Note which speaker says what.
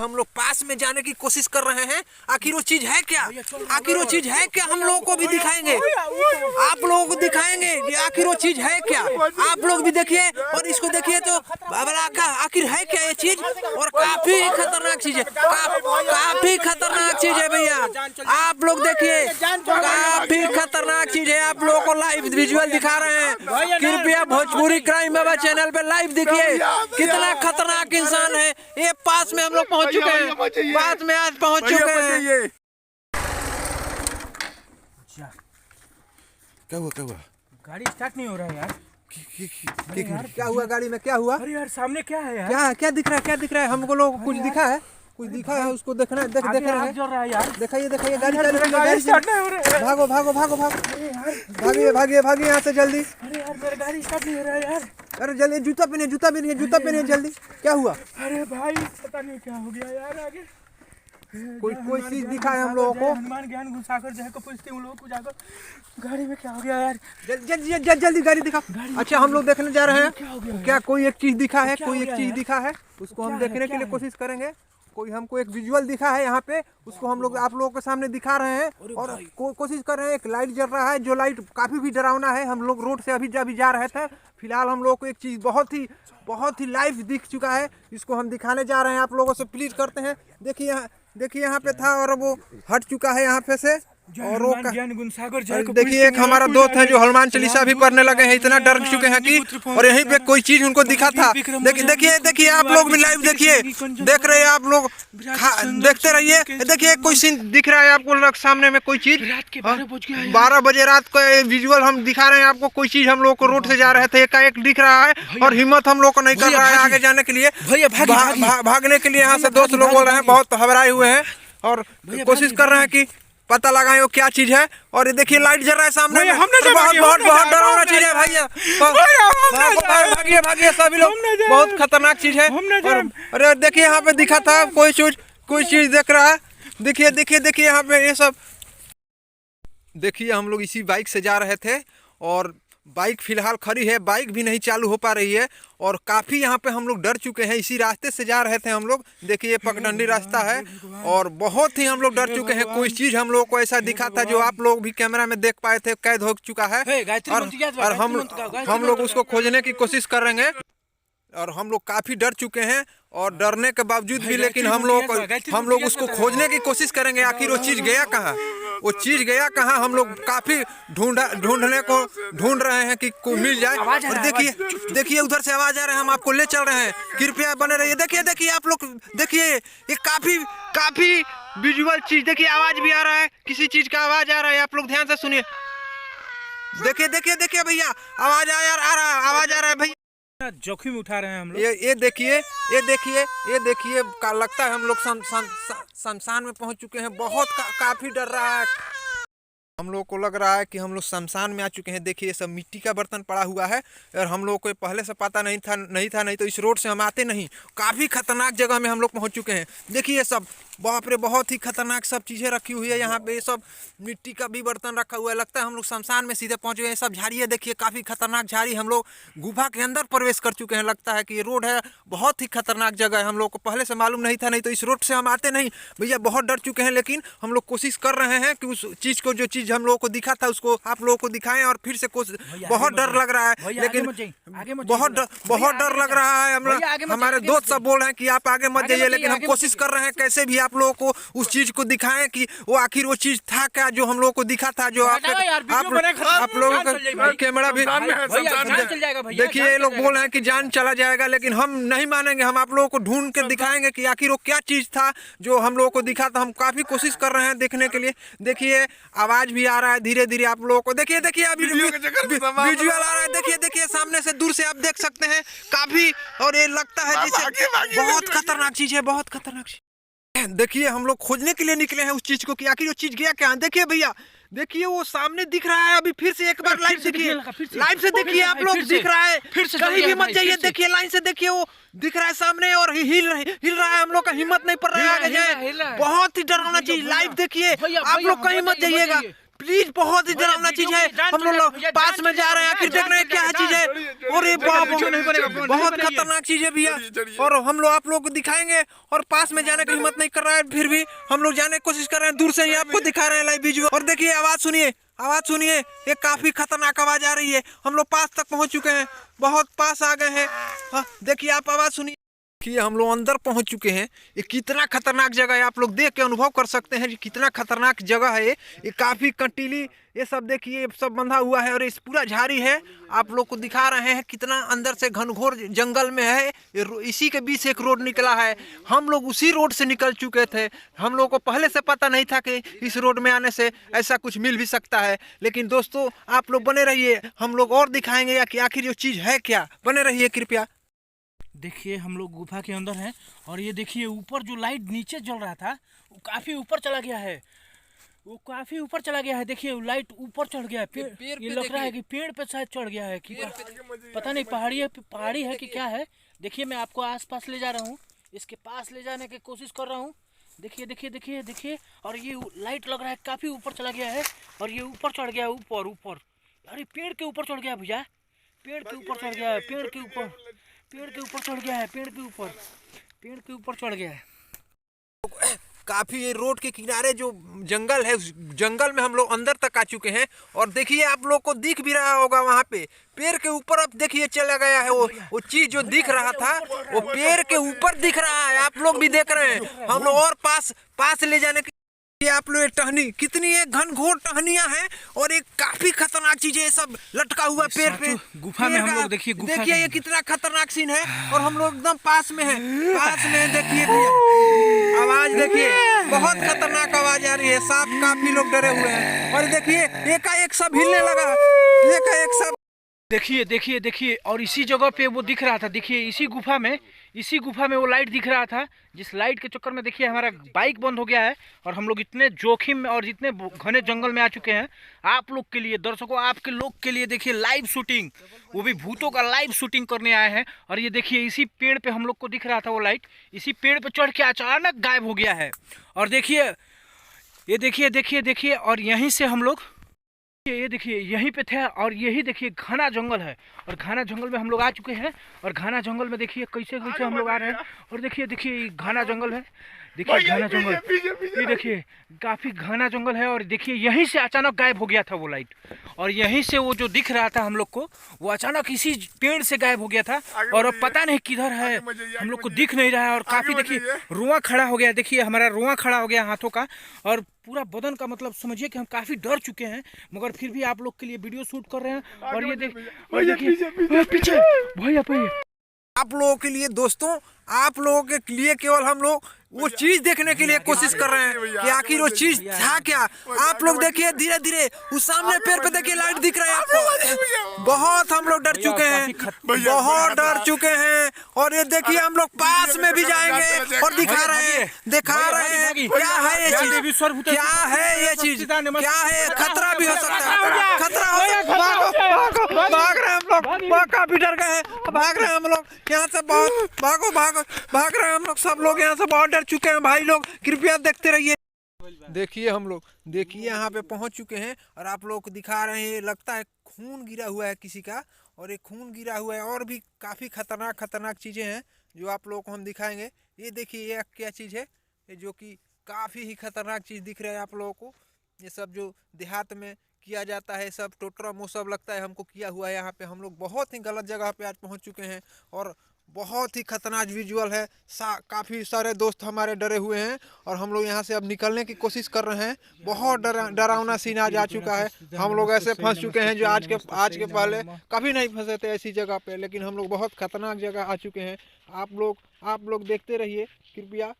Speaker 1: हम लोग पास में जाने की कोशिश कर रहे हैं। आखिर वो चीज है क्या, आखिर वो चीज है क्या, हम लोगों को भी दिखाएंगे, आप लोगों को दिखाएंगे कि आखिर वो चीज है क्या। आप लोग भी देखिए और इसको देखिए तो आखिर है क्या ये चीज। और काफी खतरनाक चीज है, काफी खतरनाक चीज है भैया। आप लोग देखिए काफी खतरनाक चीज है। आप लोगों को लाइव विजुअल दिखा रहे हैं। कृपया भोजपुरी क्राइम बाबा चैनल पे लाइव देखिए कितना खतरनाक इंसान है ये। पास में हम लोग पहुंच चुके हैं, पास में आज पहुंच चुके हैं।
Speaker 2: क्या हुआ, क्या हुआ?
Speaker 3: गाड़ी स्टार्ट नहीं हो रहा है यार।
Speaker 1: क्या हुआ गाड़ी में, क्या हुआ?
Speaker 3: अरे यार सामने क्या है यार?
Speaker 1: क्या दिख रहा है, क्या दिख रहा है? हमको लोगों को कुछ दिखा है, कुछ दिखा है, उसको देखना है। देख रहे हैं दिखाइए दिखाइए। गाड़ी
Speaker 3: गाड़ी स्टार्ट नहीं हो रहा है।
Speaker 1: भागो भागो भागो भागो, भागिए भागिए भागिए यहाँ से जल्दी।
Speaker 3: अरे यार मेरी गाड़ी स्टार्ट नहीं हो रहा है यार।
Speaker 1: अरे जल्दी जूता पहनिए, जूता पहनिए, जूता पहनिए जल्दी। क्या हुआ?
Speaker 3: अरे भाई पता नहीं क्या हो गया यार। आगे
Speaker 1: कोई चीज दिखा है हम लोगों को।
Speaker 3: हनुमान ज्ञान घुसाकर जय को पूछते उन लोगों को जाकर गाड़ी में क्या हो गया यार।
Speaker 1: जल्दी गाड़ी दिखा। अच्छा हम लोग देखने जा रहे हैं क्या कोई एक चीज दिखा है, कोई एक चीज दिखा है, उसको हम देखने के लिए कोशिश करेंगे। कोई हमको एक विजुअल दिखा है यहाँ पे, उसको हम लोग आप लोगों के सामने दिखा रहे हैं और कोशिश कर रहे हैं। एक लाइट जल रहा है जो लाइट काफी भी डरावना है। हम लोग रोड से अभी जा रहे थे। फिलहाल हम लोग को एक चीज बहुत ही लाइव दिख चुका है, इसको हम दिखाने जा रहे हैं। आप लोगों से प्लीज करते हैं। देखिए यहाँ पे था और वो हट चुका है यहाँ पे से। और वो देखिए एक हमारा दोस्त है जो हनुमान चालीसा भी पढ़ने लगे हैं, इतना डर चुके हैं कि। और यहीं पे कोई चीज उनको दिखा था। देखिए आप लोग भी लाइव देखिए, देख रहे हैं आप लोग, देखते रहिए। देखिए कोई सीन दिख रहा है आपको सामने में, कोई चीज 12 बजे रात को विजुअल हम दिखा रहे हैं आपको। कोई चीज हम लोग को रोड से जा रहे थे एकाएक दिख रहा है और हिम्मत हम लोग को नहीं कर रहा है आगे जाने के लिए, भागने के लिए। यहाँ से दोस्त लोग बोल रहे हैं, बहुत घबराए हुए हैं और कोशिश कर रहे हैं कि पता लगाए वो क्या चीज है। और ये देखिए लाइट जल रहा है सामने में, बहुत डरावना चीज है भैया। भागिए सभी लोग, बहुत खतरनाक चीज है। अरे देखिए यहाँ पे दिखा था कोई चीज देख रहा है। देखिए यहाँ पे ये सब देखिए। हम लोग इसी बाइक से जा रहे थे और बाइक फिलहाल खड़ी है, बाइक भी नहीं चालू हो पा रही है और काफ़ी यहाँ पे हम लोग डर चुके हैं। इसी रास्ते से जा रहे थे हम लोग। देखिए ये पगडंडी रास्ता है और बहुत ही हम लोग डर चुके हैं। कोई चीज़ हम लोग को ऐसा दिखा था जो आप लोग भी कैमरा में देख पाए थे, कैद हो चुका है और हम लोग उसको खोजने की कोशिश करेंगे। और हम लोग काफ़ी डर चुके हैं और डरने के बावजूद भी लेकिन हम लोग उसको खोजने की कोशिश करेंगे। आखिर वो चीज़ गया कहाँ, वो चीज़ गया कहाँ। हम लोग काफ़ी ढूंढ रहे हैं कि कोई मिल जाए। और देखिए उधर से आवाज़ आ रहा है, हम आपको ले चल रहे हैं, कृपया बने रहिए। देखिए आप लोग देखिए, ये काफ़ी विजुअल चीज़। देखिए आवाज़ भी आ रहा है, किसी चीज़ का आवाज़ आ रहा है, आप लोग ध्यान से सुनिए। देखिए भैया आवाज़ आ रहा है भैया।
Speaker 3: जोखिम उठा रहे हैं हम लोग।
Speaker 1: ये देखिए लगता है हम लोग शमशान में पहुंच चुके हैं। बहुत काफी डर रहा है। हम लोग को लग रहा है कि हम लोग शमशान में आ चुके हैं। देखिए ये सब मिट्टी का बर्तन पड़ा हुआ है और हम लोग को पहले से पता नहीं था, तो इस रोड से हम आते नहीं। काफ़ी खतरनाक जगह में हम लोग पहुंच चुके हैं। देखिए ये सब बाप रे, बहुत ही खतरनाक सब चीज़ें रखी हुई है यहाँ पे। ये सब मिट्टी का भी बर्तन रखा हुआ है। लगता है हम लोग शमशान में सीधे पहुँच गए हैं। सब झाड़ी है, देखिए काफ़ी खतरनाक झाड़ी। हम लोग गुफा के अंदर प्रवेश कर चुके हैं। लगता है कि ये रोड है, बहुत ही खतरनाक जगह है। हम लोग को पहले से मालूम नहीं था, नहीं तो इस रोड से हम आते नहीं भैया। बहुत डर चुके हैं लेकिन हम लोग कोशिश कर रहे हैं कि उस चीज़ को, जो चीज़ हम लोगों को दिखा था उसको आप लोगों को दिखाएं। और फिर से बहुत डर लग रहा है, लेकिन बहुत डर लग रहा है। हमारे दोस्त सब बोल रहे हैं कि आप आगे मत जाइए, लेकिन हम कोशिश कर रहे हैं कैसे भी आप लोगों को उस चीज को दिखाएं कि वो आखिर वो चीज था क्या जो हम लोगों को दिखा था। जो आप लोगों का कैमरा भी देखिए, ये लोग बोल रहे हैं कि जान चला जाएगा, लेकिन हम नहीं मानेंगे। हम आप लोगों को ढूंढ के दिखाएंगे कि आखिर वो क्या चीज था जो हम लोगों को दिखा था। हम काफी कोशिश कर रहे हैं देखने के लिए। देखिए आवाज भी आ रहा है धीरे धीरे आप लोगों को। देखिए अभी विजुअल आ रहा है। देखिए सामने से दूर से आप देख सकते हैं काफी। और ये लगता है जैसे बहुत खतरनाक चीज है, बहुत खतरनाक चीज। देखिए हम लोग खोजने के लिए निकले हैं उस चीज को कि आखिर वो चीज गया क्या। देखिए भैया, देखिए वो सामने दिख रहा है। अभी फिर से एक बार लाइव देखिए, लाइव से देखिए आप लोग, दिख रहा है। कहीं भी मत जाइए, देखिए लाइन से देखिए, वो दिख रहा है सामने और हिल रहा है। हम लोग का हिम्मत नहीं पड़ रहा है आगे जाए। बहुत ही डरावना चीज, लाइव देखिए आप लोग, कहीं मत जाइएगा। प्लीज, बहुत ही डरावना चीज है। हम लोग पास में जा रहे हैं, आखिर देख रहे हैं क्या चीज है। अरे बाप, बहुत खतरनाक चीज है भैया। और हम लोग आप लोग को दिखाएंगे, और पास में जाने की हिम्मत नहीं कर रहा है, फिर भी हम लोग जाने की कोशिश कर रहे हैं। दूर से ही आपको दिखा रहे हैं लाइव वीडियो। और देखिए, आवाज सुनिए, आवाज सुनिए, ये काफी खतरनाक आवाज आ रही है। हम लोग पास तक पहुंच चुके हैं, बहुत पास आ गए हैं। हाँ, देखिए, आप आवाज सुनिए कि हम लोग अंदर पहुंच चुके हैं। ये कितना खतरनाक जगह है, आप लोग देख के अनुभव कर सकते हैं कि कितना खतरनाक जगह है ये काफी कंटीली, ये सब देखिए, ये सब बंधा हुआ है, और इस पूरा झाड़ी है। आप लोग को दिखा रहे हैं कितना अंदर से घनघोर जंगल में है। इसी के बीच से एक रोड निकला है। हम लोग उसी रोड से निकल चुके थे। हम लोग को पहले से पता नहीं था कि इस रोड में आने से ऐसा कुछ मिल भी सकता है। लेकिन दोस्तों, आप लोग बने रहिए, हम लोग और दिखाएंगे कि आखिर ये चीज है क्या। बने रहिए कृपया।
Speaker 3: देखिए, हम लोग गुफा के अंदर हैं, और ये देखिए, ऊपर जो लाइट नीचे जल रहा था वो काफी ऊपर चला गया है। वो काफी ऊपर चला गया है। देखिए, लाइट ऊपर चढ़ गया है। पेड़ ये लग रहा है कि पेड़ पे शायद चढ़ गया है, कि पता नहीं पहाड़ी है कि क्या है। देखिए, मैं आपको आसपास ले जा रहा हूँ, इसके पास ले जाने की कोशिश कर रहा हूँ। देखिए देखिए देखिए देखिए, और ये लाइट लग रहा है काफी ऊपर चला गया है, और ये ऊपर चढ़ गया है, ऊपर ऊपर। अरे पेड़ के ऊपर चढ़ गया भैया, पेड़ के ऊपर चढ़ गया है, पेड़ के ऊपर चढ़ गया है, पेड़ के ऊपर चढ़ गया है।
Speaker 1: काफी ये रोड के किनारे जो जंगल है, उस जंगल में हम लोग अंदर तक आ चुके हैं। और देखिए, आप लोग को दिख भी रहा होगा वहाँ पे पेड़ के ऊपर, अब देखिए चला गया है वो चीज जो दिख रहा था, वो पेड़ के ऊपर दिख रहा है। आप लोग भी देख रहे हैं। हम लोग और पास ले जाने की, आप लोग टहनी, कितनी एक घनघोर टहनियां हैं, और एक काफी खतरनाक चीज है, सब लटका हुआ पेड़ पे
Speaker 3: गुफा में। हम लोग देखिए,
Speaker 1: देखिए ये कितना खतरनाक सीन है, और हम लोग एकदम पास में हैं। देखिए आवाज देखिए, बहुत खतरनाक आवाज आ रही है। सांप, काफी लोग डरे हुए हैं। और देखिए, एकाएक सब हिलने लगा, एकाएक सब।
Speaker 3: देखिए देखिए देखिए, और इसी जगह पे वो दिख रहा था। देखिए, इसी गुफा में वो लाइट दिख रहा था, जिस लाइट के चक्कर में देखिए हमारा बाइक बंद हो गया है, और हम लोग इतने जोखिम में और इतने घने जंगल में आ चुके हैं। आप लोग के लिए, दर्शकों, आपके लोग के लिए देखिए लाइव शूटिंग, वो भी भूतों का लाइव शूटिंग करने आए हैं। और ये देखिए, इसी पेड़ पे हम लोग को दिख रहा था वो लाइट, इसी पेड़ पे चढ़ के अचानक गायब हो गया है। और देखिए, ये देखिए देखिए देखिए, और यहीं से हम लोग, ये देखिए यहीं पे थे, और यही देखिए घना जंगल है, और घना जंगल में हम लोग आ चुके हैं। और घना जंगल में देखिए कैसे कैसे हम लोग आ रहे हैं। और देखिए देखिए, घना जंगल है, देखिए घना जंगल, ये देखिए काफी घना जंगल है। और देखिए, यहीं से अचानक गायब हो गया था वो लाइट, और यहीं से वो जो दिख रहा था हम लोग को, वो अचानक इसी पेड़ से गायब हो गया था। और अब पता नहीं किधर है, हम लोग को दिख नहीं रहा है। और काफी देखिए रुआं खड़ा हो गया, देखिए हमारा रुआं खड़ा हो गया हाथों का, और पूरा बदन का, मतलब समझिए कि हम काफी डर चुके हैं, मगर फिर भी आप लोग के लिए वीडियो शूट कर रहे हैं। और ये देखिए पीछे भैया,
Speaker 1: आप लोगों के लिए दोस्तों, आप लोगों के लिए केवल हम लोग वो चीज देखने के लिए कोशिश कर रहे हैं कि आखिर वो चीज था क्या। आप लोग देखिए, धीरे धीरे उस सामने पेड़ पे देखिए लाइट दिख रहा है आपको। बहुत हम लोग डर चुके हैं, बहुत डर चुके हैं। और ये देखिए, हम लोग पास में भी जाएंगे और दिखा रहे हैं क्या है ये चीज, क्या है ये चीज, क्या है। खतरा भी हो सकता है, खतरा हो सकता है। भाग रहे हैं हम लोग, काफी डर गए हैं, भाग रहे हैं हम लोग यहाँ से, बहुत भाग रहे हैं हम लोग। सब लोग यहाँ से बहुत डर चुके हैं भाई लोग, कृपया देखते रहिए। देखिए, हम लोग देखिए यहाँ पे पहुँच चुके हैं, और आप लोग को दिखा रहे हैं, लगता है खून गिरा हुआ है किसी का, और एक खून गिरा हुआ है। और भी काफ़ी खतरनाक चीज़ें हैं जो आप लोगों को हम दिखाएंगे। ये देखिए, ये क्या चीज़ है, ये जो कि काफ़ी ही खतरनाक चीज़ दिख रहा है आप लोगों को। ये सब जो देहात में किया जाता है, सब टोटरा वो सब लगता है हमको किया हुआ है यहाँ पे। हम लोग बहुत ही गलत जगह पे आज पहुँच चुके हैं, और बहुत ही खतरनाक विजुअल है। काफ़ी सारे दोस्त हमारे डरे हुए हैं, और हम लोग यहाँ से अब निकलने की कोशिश कर रहे हैं। बहुत डरावना सीन आज आ चुका है। हम लोग ऐसे फंस चुके हैं जो आज के पहले कभी नहीं फंसे थे ऐसी जगह पे, लेकिन हम लोग बहुत खतरनाक जगह आ चुके हैं। आप लोग देखते रहिए कृपया।